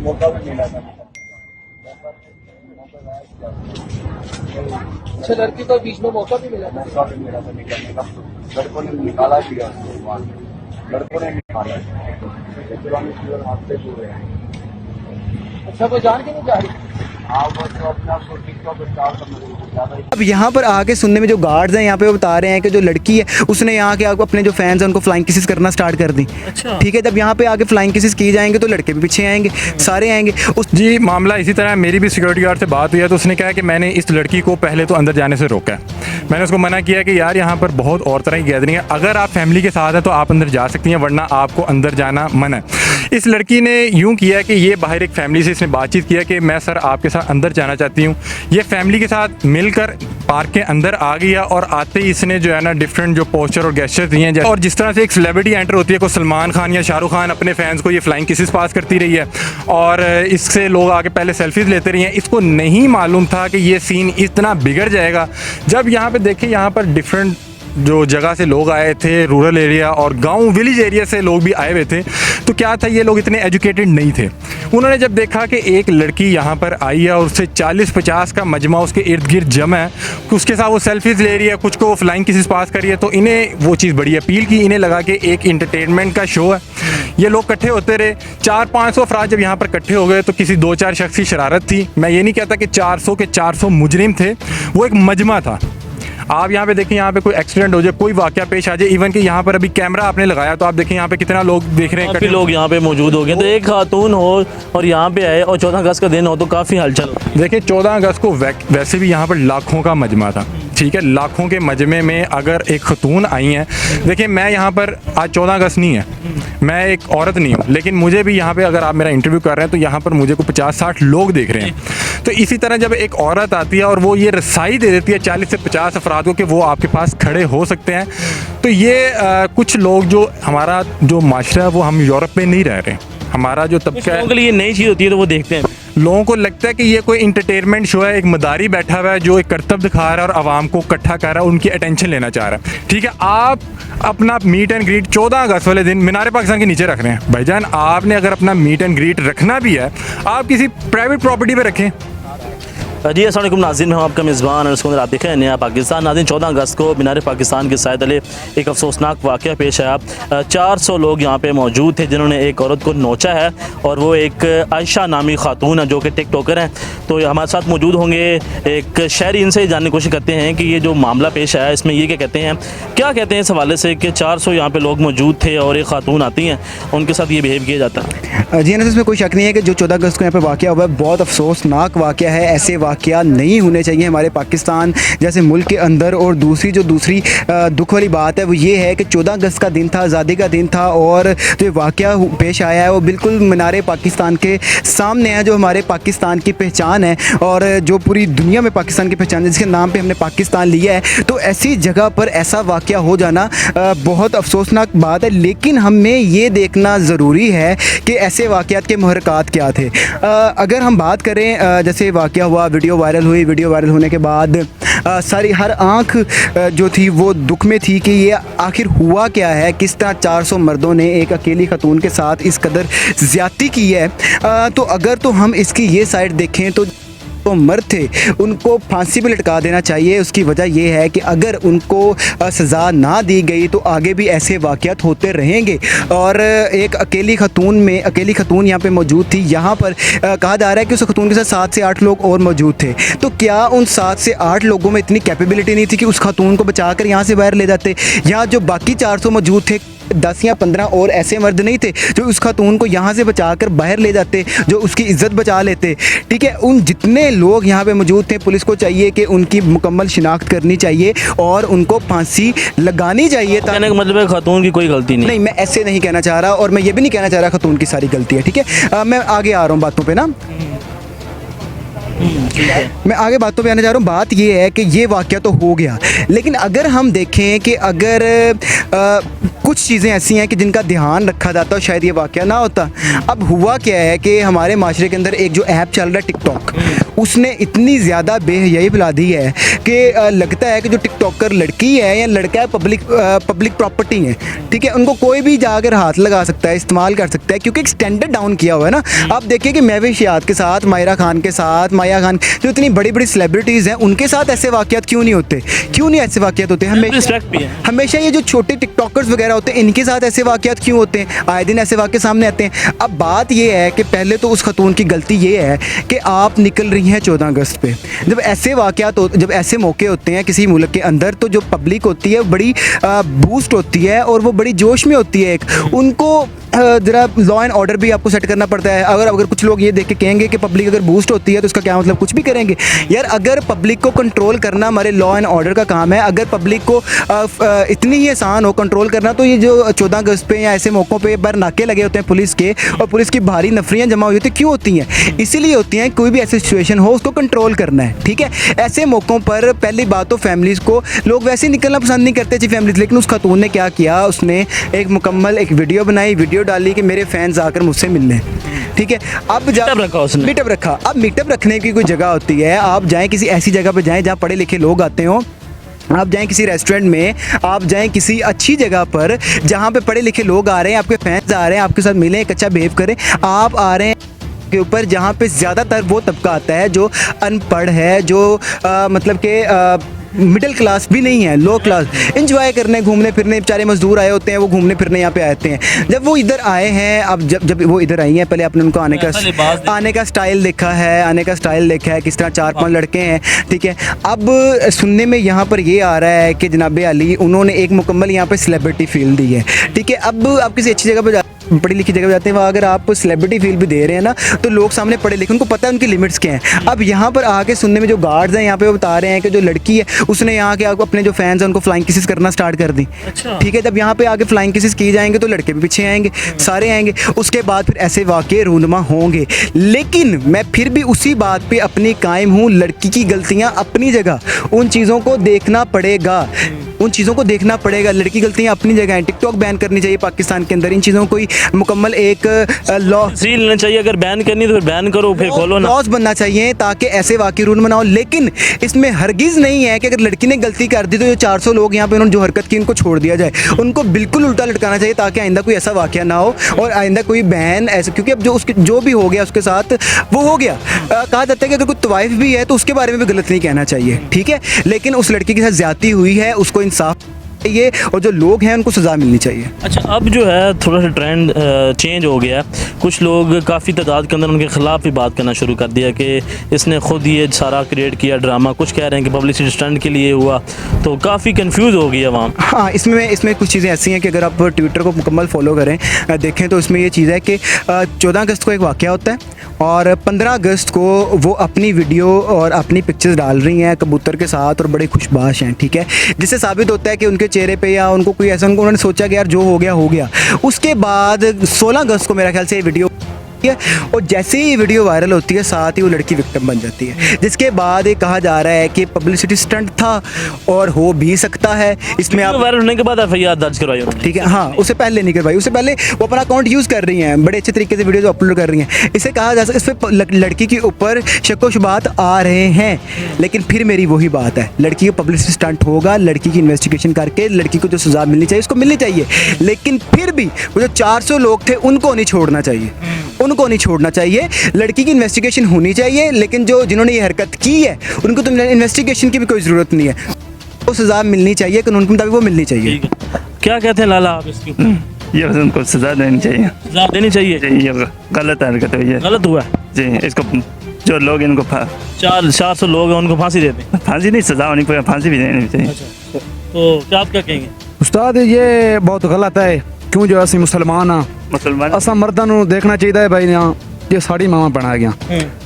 मौका भी मिला था। अच्छा, लड़की को बीच में मौका भी मिला था। मौका भी मिला था निकलने का, लड़कों ने निकाला भी है उसको वहाँ से, लड़कों ने निकाला तुरंत हाथ से हुए हैं। अच्छा, वो जान के नहीं जा रही। हाँ, वो तो अपने आप को ठीक ठाक बचाव करने ज़्यादा। अब यहाँ पर आके सुनने में जो गार्ड्स हैं यहाँ पे वो बता रहे हैं कि जो लड़की है उसने यहाँ के अपने जो फैंस हैं उनको फ्लाइंग किसेस करना स्टार्ट कर दी। अच्छा, ठीक है, जब यहाँ पे आके फ्लाइंग किसेस की जाएंगे तो लड़के भी पीछे आएंगे, सारे आएंगे। उस जी मामला इसी तरह, मेरी भी सिक्योरिटी गार्ड से बात हुई है तो उसने कहा कि मैंने इस लड़की को पहले तो अंदर जाने से रोका है। मैंने उसको मना किया कि यार यहाँ पर बहुत और तरह की गैदरिंग है, अगर आप फैमिली के साथ हैं तो आप अंदर जा सकती हैं, वरना आपको अंदर जाना मना है। इस लड़की ने यूँ किया कि ये बाहर एक फैमिली से इसने बातचीत किया कि मैं सर आपके साथ अंदर जाना चाहती हूँ। ये फैमिली के साथ मिलकर पार्क के अंदर आ गया और आते ही इसने जो है ना डिफरेंट जो पोस्चर और गेस्चर दिए हैं, और जिस तरह से एक सेलिब्रिटी एंटर होती है, कोई सलमान खान या शाहरुख खान अपने फैंस को ये फ्लाइंग किसेस पास करती रही है और इससे लोग आके पहले सेल्फीज लेते रहे हैं। इसको नहीं मालूम था कि ये सीन इतना बिगड़ जाएगा। जब यहाँ पे देखे, यहाँ पर डिफरेंट जो जगह से लोग आए थे, रूरल एरिया और गांव विलेज एरिया से लोग भी आए हुए थे, तो क्या था, ये लोग इतने एजुकेटेड नहीं थे। उन्होंने जब देखा कि एक लड़की यहाँ पर आई है और उससे 40-50 का मजमा उसके इर्द गिर्द जमा है, उसके साथ वो सेल्फीज़ ले रही है, कुछ को फ्लाइंग किसेस पास कर रही है, तो इन्हें वो चीज़ बड़ी अपील की। इन्हें लगा कि एक इंटरटेनमेंट का शो है। ये लोग इकट्ठे होते रहे, 400-500 अफराद जब यहाँ पर इकट्ठे हो गए तो किसी 2-4 शख्स की शरारत थी। मैं ये नहीं कहता कि 400 के 400 मुजरिम थे, वो एक मजमा था। आप यहाँ पे देखें, यहाँ पे कोई एक्सीडेंट हो जाए, कोई वाकया पेश आ जाए, इवन कि यहाँ पर अभी कैमरा आपने लगाया तो आप देखें यहाँ पे कितना लोग देख रहे हैं, काफ़ी लोग यहाँ पे मौजूद हो गए। तो एक खातून हो और यहाँ पे आए और 14 अगस्त का दिन हो तो काफ़ी हलचल। देखिए 14 अगस्त को वैसे भी यहाँ पर लाखों का मजमा था, ठीक है। लाखों के मजमे में अगर एक खतून आई हैं, देखिए मैं यहाँ पर आज 14 अगस्त नहीं है, मैं एक औरत नहीं हूँ, लेकिन मुझे भी यहाँ पे अगर आप मेरा इंटरव्यू कर रहे हैं तो यहाँ पर मुझे को 50-60 लोग देख रहे हैं। तो इसी तरह जब एक औरत आती है और वो ये रसाई दे देती है 40 से 50 अफराद को कि वो आपके पास खड़े हो सकते हैं, तो ये कुछ लोग, जो हमारा जो माशरा है वो हम यूरोप में नहीं रह रहे, हमारा जो तबका है, लोगों के लिए नई चीज़ होती है तो वो देखते हैं। लोगों को लगता है कि ये कोई इंटरटेनमेंट शो है, एक मदारी बैठा हुआ है जो एक करतब दिखा रहा है और आवाम को इकट्ठा कर रहा है, उनकी अटेंशन लेना चाह रहा है, ठीक है। आप अपना मीट एंड ग्रीट 14 अगस्त वाले दिन मीनार पाकिस्तान के नीचे रख रहे हैं। भाईजान, आपने अगर अपना मीट एंड ग्रीट रखना भी है, आप किसी प्राइवेट प्रॉपर्टी पे रखें। जी अस्सलाम वालेकुम नाज़रीन, मैं आपका मेज़बान और आप देख रहे हैं नया पाकिस्तान। नाज़रीन, 14 अगस्त को मीनार पाकिस्तान के साय तले एक अफसोसनाक वाक़या पेश आया। 400 लोग यहाँ पे मौजूद थे जिन्होंने एक औरत को नोचा है, और वो एक आयशा नामी खातून है जो कि टिकटॉकर हैं। तो हमारे साथ मौजूद होंगे एक शहरी, इनसे जानने की कोशिश करते हैं कि ये जो मामला पेश आया इसमें ये क्या कहते हैं इस हवाले से कि 400 यहाँ पर लोग मौजूद थे और एक खातून आती हैं, उनके साथ ये बिहेव किया जाता है। जी ना, इसमें कोई शक नहीं है कि जो 14 अगस्त को यहाँ पे वाक़या हुआ है बहुत अफसोसनाक वाक़या है। ऐसे वाक़या नहीं होने चाहिए हमारे पाकिस्तान जैसे मुल्क के अंदर। और दूसरी दुख वाली बात है वो ये है कि 14 अगस्त का दिन था, आज़ादी का दिन था, और जो वाक़या पेश आया है वो बिल्कुल मीनार पाकिस्तान के सामने है, जो हमारे पाकिस्तान की पहचान है और जो पूरी दुनिया में पाकिस्तान की पहचान है, जिसके नाम पर हमने पाकिस्तान लिया है। तो ऐसी जगह पर ऐसा वाक़या हो जाना बहुत अफसोसनाक बात है। लेकिन हमें ये देखना ज़रूरी है कि ऐसे वाक़यात के मुहर्रिकात क्या थे। अगर हम बात करें, जैसे वाक़या हुआ, वीडियो वायरल हुई, वीडियो वायरल होने के बाद सारी हर आंख जो थी वो दुख में थी कि ये आखिर हुआ क्या है, किस तरह 400 मर्दों ने एक अकेली खतून के साथ इस कदर ज़्यादती की है। तो अगर तो हम इसकी ये साइड देखें तो मर्द थे उनको फांसी पे लटका देना चाहिए। उसकी वजह यह है कि अगर उनको सज़ा ना दी गई तो आगे भी ऐसे वाक़यात होते रहेंगे। और एक अकेली खतून यहाँ पे मौजूद थी। यहाँ पर कहा जा रहा है कि उस खतून के साथ 7 से 8 लोग और मौजूद थे। तो क्या उन 7 से 8 लोगों में इतनी कैपेबिलिटी नहीं थी कि उस खतून को बचाकर यहाँ से बाहर ले जाते? या जो बाकी 400 मौजूद थे, 10 या 15 और ऐसे मर्द नहीं थे जो उस खातून को यहाँ से बचाकर बाहर ले जाते, जो उसकी इज्जत बचा लेते? ठीक है, उन जितने लोग यहाँ पे मौजूद थे, पुलिस को चाहिए कि उनकी मुकम्मल शिनाख्त करनी चाहिए और उनको फांसी लगानी चाहिए। कहने का मतलब है खातून की कोई गलती नहीं? नहीं, मैं ऐसे नहीं कहना चाह रहा, और मैं ये भी नहीं कहना चाह रहा खातून की सारी गलती है। ठीक है, मैं आगे आ रहा हूँ बातों पर ना। मैं आगे बातों पे आने जा रहा हूँ। बात ये है कि ये वाक़या तो हो गया, लेकिन अगर हम देखें कि अगर कुछ चीज़ें ऐसी हैं कि जिनका ध्यान रखा जाता है शायद ये वाक़या ना होता। अब हुआ क्या है कि हमारे माशरे के अंदर एक जो ऐप चल रहा है टिकटॉक, उसने इतनी ज़्यादा बेहयाई फैला दी है कि लगता है कि जो टिकटॉकर लड़की है या लड़का है पब्लिक प्रॉपर्टी है, ठीक है, उनको कोई भी जाकर हाथ लगा सकता है, इस्तेमाल कर सकता है, क्योंकि एक स्टैंडर्ड डाउन किया हुआ है ना। आप देखिए कि महविश याद के साथ, मायरा खान के साथ, माया खान, जो इतनी बड़ी बड़ी सेलिब्रिटीज़ हैं, उनके साथ ऐसे वाक़यात क्यों नहीं होते? क्यों नहीं ऐसे वाक़यात होते? रिस्पेक्ट भी है। हमेशा ये जो छोटे टिकटॉकर्स वगैरह होते हैं, इनके साथ ऐसे वाक़यात क्यों होते हैं? आए दिन ऐसे वाक़े सामने आते हैं। अब बात ये है कि पहले तो उस खतून की गलती ये है कि आप निकल रही हैं 14 अगस्त पे। जब ऐसे वाक़यात जब ऐसे मौके होते हैं किसी मुल्क के अंदर, तो जो पब्लिक होती है बड़ी बूस्ट होती है और वो बड़ी जोश में होती है। एक उनको ज़रा लॉ एंड ऑर्डर भी आपको सेट करना पड़ता है। अगर कुछ लोग ये देख के कहेंगे कि पब्लिक अगर बूस्ट होती है तो इसका क्या मतलब, कुछ भी करेंगे यार। अगर पब्लिक को कंट्रोल करना हमारे लॉ एंड ऑर्डर का काम है, अगर पब्लिक को इतनी ही आसान हो कंट्रोल करना, तो ये जो 14 अगस्त पे या ऐसे मौक़ों पे बार नाके लगे होते हैं पुलिस के, और पुलिस की भारी नफरियाँ जमा हुई होती हैं, क्यों होती हैं? इसीलिए होती हैं कोई भी ऐसी सिचुएशन हो उसको कंट्रोल करना है, ठीक है। ऐसे मौक़ों पर पहली बात तो फैमिलीज़ को, लोग वैसे ही निकलना पसंद नहीं करते जी फैमिलीज़, लेकिन उस खातून ने क्या किया, उसने एक मुकम्मल एक वीडियो बनाई, वीडियो डाली कि मेरे फैंस आकर मुझसे मिल लें, ठीक है। अब मीटअप रखा। अब मीटअप रखने की कोई जगह होती है, आप जाएँ किसी ऐसी जगह पर जाएँ जहाँ पढ़े लिखे लोग आते हों, आप जाएं किसी रेस्टोरेंट में, आप जाएं किसी अच्छी जगह पर जहाँ पे पढ़े लिखे लोग आ रहे हैं, आपके फैंस आ रहे हैं, आपके साथ मिलें, एक अच्छा बिहेव करें। आप आ रहे हैं के ऊपर जहाँ पे ज़्यादातर वो तबका आता है जो अनपढ़ है, जो मतलब के मिडिल क्लास भी नहीं है, लो क्लास, एंजॉय करने, घूमने फिरने, बेचारे मजदूर आए होते हैं, वो घूमने फिरने यहाँ पे आते हैं। जब वो इधर आए हैं, अब जब वो इधर आई हैं, पहले आपने उनको आने का स्टाइल देखा है, किस तरह 4-5 लड़के हैं, ठीक है। अब सुनने में यहाँ पर ये आ रहा है कि जनाब अली उन्होंने एक मुकम्मल यहाँ पे सेलिब्रिटी फील दी है, ठीक है। अब आप किसी अच्छी जगह पर पढ़ी लिखी जगह जाते हैं, वहाँ अगर आप सेलिब्रिटी फील भी दे रहे हैं ना, तो लोग सामने पढ़े लिखे, उनको पता है उनकी लिमिट्स क्या हैं। अब यहाँ पर आके सुनने में जो गार्ड्स हैं यहाँ पे वो बता रहे हैं कि जो लड़की है उसने यहाँ के अपने जो फैंस हैं उनको फ्लाइंग किसेस करना स्टार्ट कर दी, ठीक है। जब यहाँ पे आके फ्लाइंग किसेस की जाएंगे तो लड़के भी पीछे आएंगे, सारे आएंगे, उसके बाद फिर ऐसे वाक़े रूनुमा होंगे। लेकिन मैं फिर भी उसी बात पर अपनी कायम हूँ, लड़की की गलतियाँ अपनी जगह, उन चीज़ों को देखना पड़ेगा, लड़की गलतियाँ अपनी जगह हैं। टिकटॉक बैन करनी चाहिए पाकिस्तान के अंदर, इन चीज़ों को मुकम्मल एक लॉ सील लेना चाहिए। अगर बैन करनी तो फिर बैन करो, फिर खोलो ना, लॉज बनना चाहिए ताकि ऐसे वाक़ई रूल बनाओ। लेकिन इसमें हरगिज़ नहीं है कि अगर लड़की ने गलती कर दी तो ये 400 लोग यहाँ पे उन्होंने जो हरकत की उनको छोड़ दिया जाए, उनको बिल्कुल उल्टा लटकाना चाहिए ताकि आइंदा कोई ऐसा वाक़या ना हो और आइंदा कोई बैन ऐसा, क्योंकि अब जो भी हो गया उसके साथ वो हो गया। कहा जाता है कि अगर कोई तवाइफ भी है तो उसके बारे में भी गलत नहीं कहना चाहिए, ठीक है। लेकिन उस लड़की के साथ ज़्यादती हुई है, उसको इंसाफ ये, और जो लोग हैं उनको सज़ा मिलनी चाहिए। अच्छा, अब जो है थोड़ा सा ट्रेंड चेंज हो गया है, कुछ लोग काफ़ी तादाद के अंदर उनके ख़िलाफ़ भी बात करना शुरू कर दिया कि इसने ख़ुद ये सारा क्रिएट किया ड्रामा, कुछ कह रहे हैं कि पब्लिसिटी स्टंट के लिए हुआ, तो काफ़ी कंफ्यूज हो गया वहाँ। हाँ, इसमें कुछ चीज़ें ऐसी हैं कि अगर आप ट्विटर को मुकम्मल फॉलो करें, देखें तो इसमें ये चीज़ है कि 14 अगस्त को एक वाक़या होता है और 15 अगस्त को वो अपनी वीडियो और अपनी पिक्चर्स डाल रही हैं कबूतर के साथ और बड़े खुशबाश हैं, ठीक है, जिससे साबित होता है कि उनके चेहरे पे या उनको कोई ऐसा, उन्होंने सोचा कि यार जो हो गया। उसके बाद 16 अगस्त को मेरा ख्याल से ये वीडियो और जैसे ही वीडियो वायरल होती है साथ ही वो लड़की विक्टिम बन जाती है, जिसके बाद ये कहा जा रहा है कि पब्लिसिटी स्टंट था और हो भी सकता है। इसमें आप वायरल होने के बाद एफआईआर दर्ज करवाई, ठीक है, हाँ, उससे पहले नहीं करवाई, उससे पहले वो अपना अकाउंट यूज़ कर रही हैं, बड़े अच्छे तरीके से वीडियोज़ अपलोड कर रही हैं। इसे कहा जा सकता है, इस पर लड़की के ऊपर शक व शुबात आ रहे हैं, लेकिन फिर मेरी वही बात है, लड़की का पब्लिसिटी स्टंट होगा, लड़की की इन्वेस्टिगेशन करके लड़की को जो सज़ा मिलनी चाहिए उसको मिलनी चाहिए। लेकिन फिर भी वो जो 400 लोग थे उनको नहीं छोड़ना चाहिए, लड़की की इन्वेस्टिगेशन होनी चाहिए। लेकिन जिन्होंने ये हरकत की है उनको तो इन्वेस्टिगेशन की भी कोई ज़रूरत नहीं है, वो सज़ा मिलनी चाहिए, कानून के मुताबिक वो मिलनी चाहिए। क्या कहते हैं लाला आप इसके ऊपर? ये उनको सज़ा देनी चाहिए, ये गलत हरकत हुई है, गलत हुआ जी। इसको जो लोग इनको 400 लोग हैं उनको फांसी देते हैं, फांसी नहीं, सज़ा होनी पड़े, फांसी भी देनी चाहिए। तो क्या आप क्या कहेंगे? उस्ताद ये बहुत गलत है, क्यों जो असं मुसलमान हाँ, असा मर्दां नूं देखना चाहिए भाई ना जे साड़ी मावा बना गया,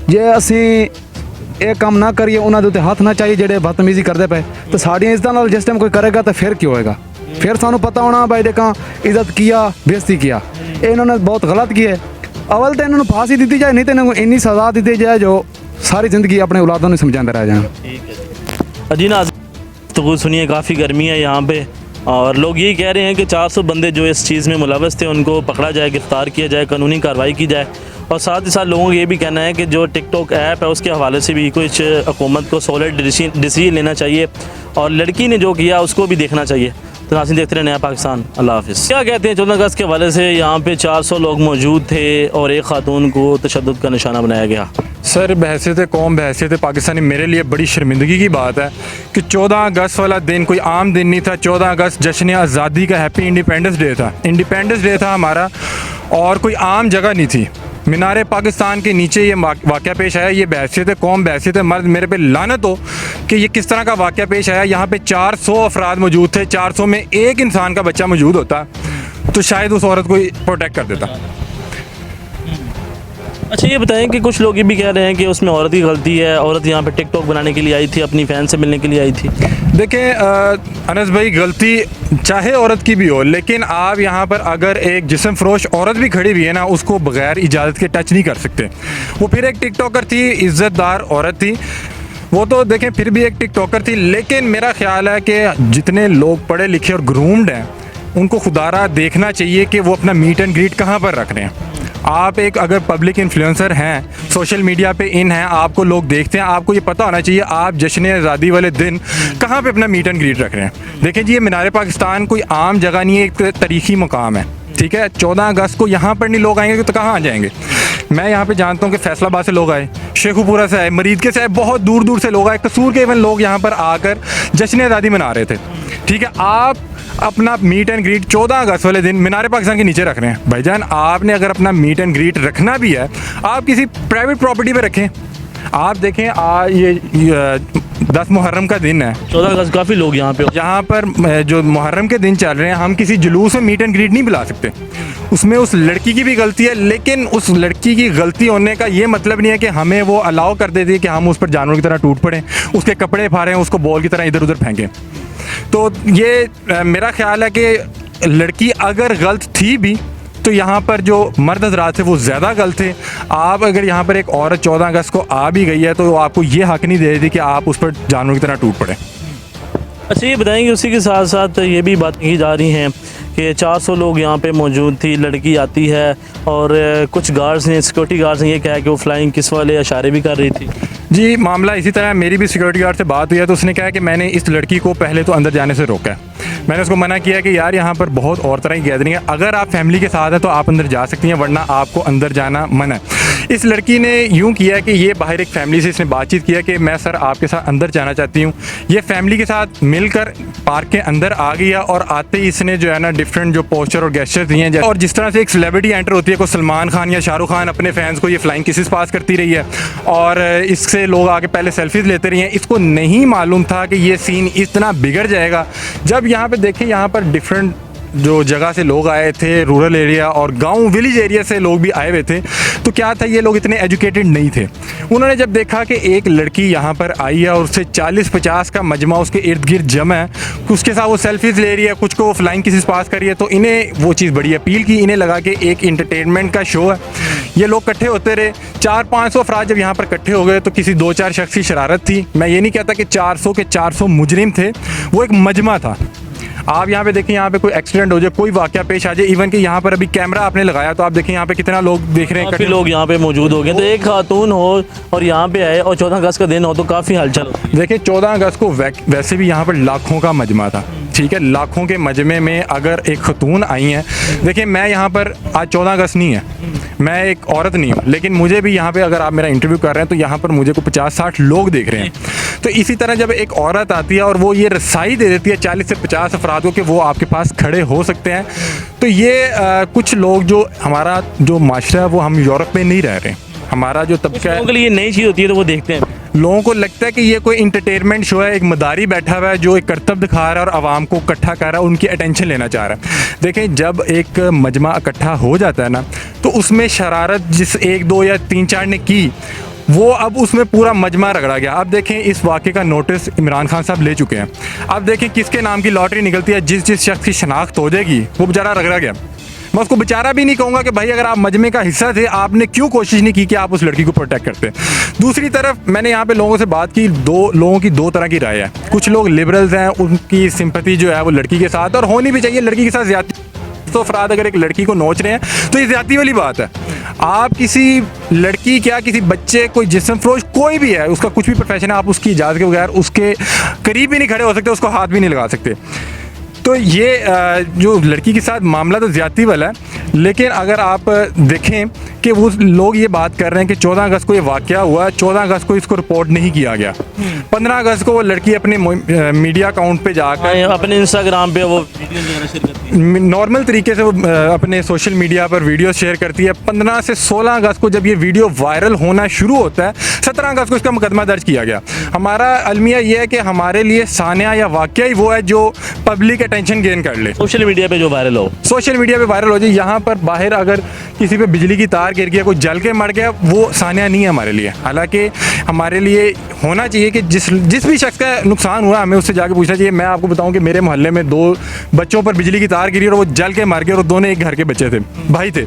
जे असी ये काम ना करिए उन्होंने उत्ते हाथ ना चाहिए जेडे बदतमीजी करते पे, तो साड़ियाँ इज्जत नाल जिस टाइम कोई करेगा तो फिर क्यों होएगा, फिर सानू पता होना भाई देखा इज्जत किया बेइज्जती किया, इन्होंने बहुत गलत किया है। अवल तो इन्होंने फांसी दी जाए, नहीं तो इन्होंने इन्नी सज़ा दी जाए जो सारी ज़िंदगी अपने औलादों ने समझाते रह जाएं। जी नाज़रीन, तो सुनिए, काफ़ी गर्मी है यहाँ पे और लोग यही कह रहे हैं कि 400 बंदे जो इस चीज़ में मुलव्वस थे उनको पकड़ा जाए, गिरफ़्तार किया जाए, कानूनी कार्रवाई की जाए। और साथ ही साथ लोगों का ये भी कहना है कि जो टिकटॉक ऐप है उसके हवाले से भी कुछ हुकूमत को सॉलिड डिसीजन लेना चाहिए और लड़की ने जो किया उसको भी देखना चाहिए। तो नाज़रीन, देखते रहे नया पाकिस्तान। अल्लाह हाफ़िज़। क्या कहते हैं 14 अगस्त के हवाले से, यहाँ पे 400 लोग मौजूद थे और एक खातून को तशद्दुद का निशाना बनाया गया। सर, बहसीत कौम, बहसीत पाकिस्तानी, मेरे लिए बड़ी शर्मिंदगी की बात है कि 14 अगस्त वाला दिन कोई आम दिन नहीं था। 14 अगस्त जश्न आज़ादी का हैप्पी इंडिपेंडेंस डे था। इंडिपेंडेंस डे था हमारा और कोई आम जगह नहीं थी। मीनार पाकिस्तान के नीचे ये वाक़या पेश आया। ये बहसीत कौम, बहसीत मर्द, मेरे पे लानत हो कि ये किस तरह का वाक़या पेश आया। यहाँ पे 400 अफराद मौजूद थे। 400 में एक इंसान का बच्चा मौजूद होता तो शायद उस औरत को प्रोटेक्ट कर देता। अच्छा, ये बताएं कि कुछ लोग ये भी कह रहे हैं कि उसमें औरत की गलती है। औरत यहाँ पे टिकटॉक बनाने के लिए आई थी, अपनी फ़ैन से मिलने के लिए आई थी। देखें अनस भाई, गलती चाहे औरत की भी हो, लेकिन आप यहाँ पर अगर एक जिस्म फरोश औरत भी खड़ी हुई है ना, उसको बगैर इजाज़त के टच नहीं कर सकते। वो फिर एक टिकटॉकर थी, इज़्ज़तदार औरत थी वो, तो देखें फिर भी एक टिकटॉकर थी। लेकिन मेरा ख्याल है कि जितने लोग पढ़े लिखे और ग्रूम्ड हैं उनको खुदारा देखना चाहिए कि वो अपना मीट एंड ग्रीट कहाँ पर रख रहे हैं। आप एक अगर पब्लिक इन्फ्लुएंसर हैं, सोशल मीडिया पे इन हैं, आपको लोग देखते हैं, आपको ये पता होना चाहिए आप जश्न आज़ादी वाले दिन कहाँ पे अपना मीट एंड ग्रीट रख रहे हैं। देखें जी, ये मीनार पाकिस्तान कोई आम जगह नहीं है, एक तारीखी मकाम है, ठीक है। 14 अगस्त को यहाँ पर नहीं लोग आएंगे तो कहाँ आ जाएंगे। मैं यहाँ पे जानता हूँ कि फैसलाबाद से लोग आए, शेखुपुरा से आए, मरीदके से आए, बहुत दूर दूर से लोग आए, कसूर के इवन लोग यहाँ पर आकर जश्न आज़ादी मना रहे थे, ठीक है। आप अपना मीट एंड ग्रीट 14 अगस्त वाले दिन मीनार पाकिस्तान के नीचे रख रहे हैं। भाईजान, आपने अगर अपना मीट एंड ग्रीट रखना भी है, आप किसी प्राइवेट प्रॉपर्टी पे रखें। आप देखें ये 10 मुहर्रम का दिन है, 14 अगस्त काफ़ी लोग यहाँ पे, यहाँ पर जो मुहर्रम के दिन चल रहे हैं, हम किसी जुलूस में मीट एंड ग्रीट नहीं बुला सकते। उसमें उस लड़की की भी गलती है, लेकिन उस लड़की की गलती होने का ये मतलब नहीं है कि हमें वो अलाउ कर देती है कि हम उस पर जानवर की तरह टूट पड़ें, उसके कपड़े फाड़ें, उसको बॉल की तरह इधर उधर फेंकें। तो ये मेरा ख्याल है कि लड़की अगर गलत थी भी तो यहाँ पर जो मर्द हज़रात थे वो ज़्यादा गलत थे। आप अगर यहाँ पर एक औरत 14 अगस्त को आ भी गई है तो आपको ये हक़ नहीं दे रही कि आप उस पर जानवर की तरह टूट पड़े। अच्छा, ये बताएंगे उसी के साथ साथ ये भी बात की जा रही हैं कि 400 लोग यहाँ पे मौजूद थी, लड़की आती है और कुछ गार्ड्स ने, सिक्योरिटी गार्ड्स ने ये कहा कि वो फ्लाइंग किस वाले इशारे भी कर रही थी। जी, मामला इसी तरह, मेरी भी सिक्योरिटी गार्ड से बात हुई है तो उसने कहा कि मैंने इस लड़की को पहले तो अंदर जाने से रोका है। मैंने उसको मना किया कि यार यहाँ पर बहुत और तरह की गैदरिंग है, अगर आप फैमिली के साथ हैं तो आप अंदर जा सकती हैं, वरना आपको अंदर जाना मना है। इस लड़की ने यूँ किया कि ये बाहर एक फैमिली से इसने बातचीत किया कि मैं सर आपके साथ अंदर जाना चाहती हूँ। ये फैमिली के साथ मिलकर पार्क के अंदर आ गया और आते ही इसने जो है ना डिफरेंट जो पोस्चर और गेस्चर दिए हैं, और जिस तरह से एक सेलिब्रिटी एंटर होती है, कोई सलमान खान या शाहरुख खान अपने फैंस को ये फ्लाइंग किसेस पास करती रही है और इससे लोग आके पहले सेल्फीज लेते रहे हैं। इसको नहीं मालूम था कि ये सीन इतना बिगड़ जाएगा। जब यहाँ पे देखें, यहाँ पर डिफरेंट जो जगह से लोग आए थे, रूरल एरिया और गांव विलेज एरिया से लोग भी आए हुए थे, तो क्या था, ये लोग इतने एजुकेटेड नहीं थे। उन्होंने जब देखा कि एक लड़की यहाँ पर आई है और उससे 40-50 का मजमा उसके इर्द गिर्द जमा है, उसके साथ वो सेल्फीज ले रही है, कुछ को वो फ्लाइंग किसेस पास कर रही है, तो इन्हें वो चीज़ बड़ी अपील की। इन्हें लगा कि एक इंटरटेनमेंट का शो है, ये लोग इकट्ठे होते रहे। 400-500 अफराद जब यहाँ पर इकट्ठे हो गए तो किसी 2-4 शख्स की शरारत थी। मैं ये नहीं कहता कि 400 के 400 मुजरिम थे, वो एक मजमा था। आप यहाँ पे देखें, यहाँ पे कोई एक्सीडेंट हो जाए, कोई वाकया पेश आ जाए, इवन कि यहाँ पर अभी कैमरा आपने लगाया तो आप देखें यहाँ पे कितना लोग देख रहे हैं, काफ़ी लोग यहाँ पे मौजूद हो गए। तो एक खातून हो और यहाँ पे आए और 14 अगस्त का दिन हो तो काफ़ी हलचल हो। देखिए, 14 अगस्त को वैसे भी यहाँ पर लाखों का मजमा था, ठीक है। लाखों के मजमे में अगर एक खतून आई हैं, देखिए मैं यहाँ पर आज 14 अगस्त नहीं है, मैं एक औरत नहीं हूँ, लेकिन मुझे भी यहाँ पे अगर आप मेरा इंटरव्यू कर रहे हैं तो यहाँ पर मुझे को 50-60 लोग देख रहे हैं। तो इसी तरह जब एक औरत आती है और वो ये रसाई दे देती है 40 से 50 अफराद को कि वो आपके पास खड़े हो सकते हैं, तो ये कुछ लोग, जो हमारा जो माशरा है वो हम यूरोप में नहीं रह रहे, हमारा जो तबका है, लोगों के लिए नई चीज़ होती है तो वो देखते हैं। लोगों को लगता है कि ये कोई इंटरटेनमेंट शो है, एक मदारी बैठा हुआ है जो एक करतब दिखा रहा है और आवाम को इकट्ठा कर रहा है, उनकी अटेंशन लेना चाह रहा है। देखें, जब एक मजमा इकट्ठा हो जाता है ना, तो उसमें शरारत जिस 1, 2 या 3-4 ने की, वो अब उसमें पूरा मजमा रगड़ा गया। अब देखें, इस वाक़े का नोटिस इमरान खान साहब ले चुके हैं। अब देखें किसके नाम की लॉटरी निकलती है, जिस जिस शख्स की शनाख्त हो जाएगी वो बेचारा रगड़ा गया। मैं उसको बेचारा भी नहीं कहूँगा कि भाई अगर आप मजमे का हिस्सा थे आपने क्यों कोशिश नहीं की कि आप उस लड़की को प्रोटेक्ट करते। दूसरी तरफ मैंने यहाँ पे लोगों से बात की, लोगों की दो तरह की राय है। कुछ लोग लिबरल्स हैं, उनकी सिंपैथी जो है वो लड़की के साथ और होनी भी चाहिए। लड़की के साथ ज्यादा तो अफराद अगर एक लड़की को नोच रहे हैं तो ये ज्यादती वाली बात है। आप किसी लड़की क्या किसी बच्चे कोई जिस्म फरोश कोई भी है, उसका कुछ भी प्रोफेशन है, आप उसकी इजाज़त के बगैर उसके करीब भी नहीं खड़े हो सकते, उसको हाथ भी नहीं लगा सकते। तो ये जो लड़की के साथ मामला तो ज्यादती वाला है, लेकिन अगर आप देखें कि वो लोग ये बात कर रहे हैं कि 14 अगस्त को ये वाक़या हुआ, 14 अगस्त को इसको रिपोर्ट नहीं किया गया, 15 अगस्त को वो लड़की अपने मीडिया अकाउंट पे जाकर अपने इंस्टाग्राम पे वो नॉर्मल तरीके से वो अपने सोशल मीडिया पर वीडियो शेयर करती है। 15 से 16 अगस्त को जब ये वीडियो वायरल होना शुरू होता है, 17 अगस्त को इसका मुकदमा दर्ज किया गया। हमारा अलमिया ये है कि हमारे लिए सानिया या वाक़या ही वो है जो पब्लिक अटेंशन गेन कर ले, सोशल मीडिया पे जो वायरल हो, सोशल मीडिया पे वायरल हो जाए। यहाँ पर बाहर अगर किसी पे बिजली की तार गिर गया, कोई जल के मर गया, वो सानिया नहीं है हमारे लिए। हालांकि हमारे लिए होना चाहिए कि जिस भी शख्स का नुकसान हुआ हमें उससे जाके पूछना चाहिए। मैं आपको बताऊं कि मेरे मोहल्ले में 2 बच्चों पर बिजली की तार गिरी और वो जल के मर गए और दोनों एक घर के बच्चे थे, भाई थे।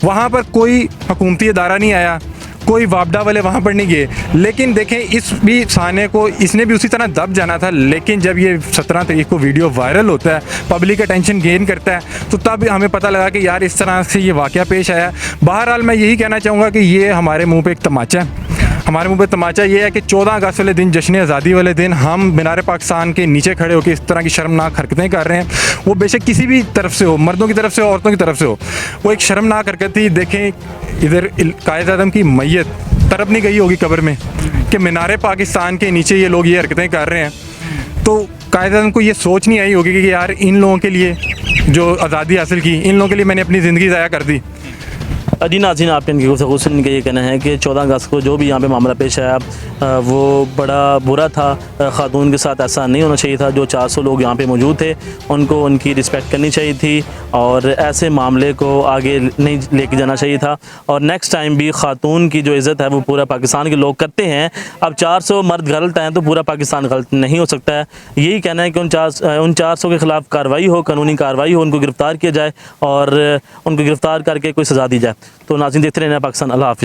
वहाँ पर कोई हुकूमती इदारा नहीं आया, कोई वापडा वाले वहाँ पर नहीं गए। लेकिन देखें इस भी साने को इसने भी उसी तरह दब जाना था, लेकिन जब ये 17 तारीख को वीडियो वायरल होता है, पब्लिक अटेंशन गेन करता है, तो तब हमें पता लगा कि यार इस तरह से ये वाक़या पेश आया। बहरहाल मैं यही कहना चाहूँगा कि ये हमारे मुँह पे एक तमाचा है। हमारे मुंह पे तमाचा ये है कि 14 अगस्त वाले दिन, जश्न आज़ादी वाले दिन, हम मीनार पाकिस्तान के नीचे खड़े होकर इस तरह की शर्मनाक हरकतें कर रहे हैं। वो बेशक किसी भी तरफ से हो, मर्दों की तरफ से हो, औरतों की तरफ से हो, वो एक शर्मनाक हरकत थी। देखें इधर कायद आज़म की मैयत तरफ नहीं गई होगी कब्र में कि मीनार पाकिस्तान के नीचे ये लोग ये हरकतें कर रहे हैं, तो कायद आज़म को ये सोच नहीं आई होगी कि यार इन लोगों के लिए जो आज़ादी हासिल की, इन लोगों के लिए मैंने अपनी ज़िंदगी ज़ाया कर दी। जी नाज़रीन, आपके इनकी गुफ्तगू सुन के ये कहना है कि 14 अगस्त को जो भी यहाँ पे मामला पेश आया वो बड़ा बुरा था। ख़ातून के साथ ऐसा नहीं होना चाहिए था। जो 400 लोग यहाँ पे मौजूद थे उनको उनकी रिस्पेक्ट करनी चाहिए थी और ऐसे मामले को आगे नहीं लेके जाना चाहिए था। और नेक्स्ट टाइम भी ख़ातून की जो इज़्ज़त है वो पूरा पाकिस्तान के लोग करते हैं। अब 400 मर्द गलत हैं तो पूरा पाकिस्तान गलत नहीं हो सकता है। यही कहना है कि उन 400 के ख़िलाफ़ कार्रवाई हो, कानूनी कार्रवाई हो, उनको गिरफ़्तार किया जाए और उनको गिरफ़्तार करके कोई सज़ा दी जाए। तो नाज़रीन देखते रहना पाकिस्तान। अल्लाह हाफ़िज़।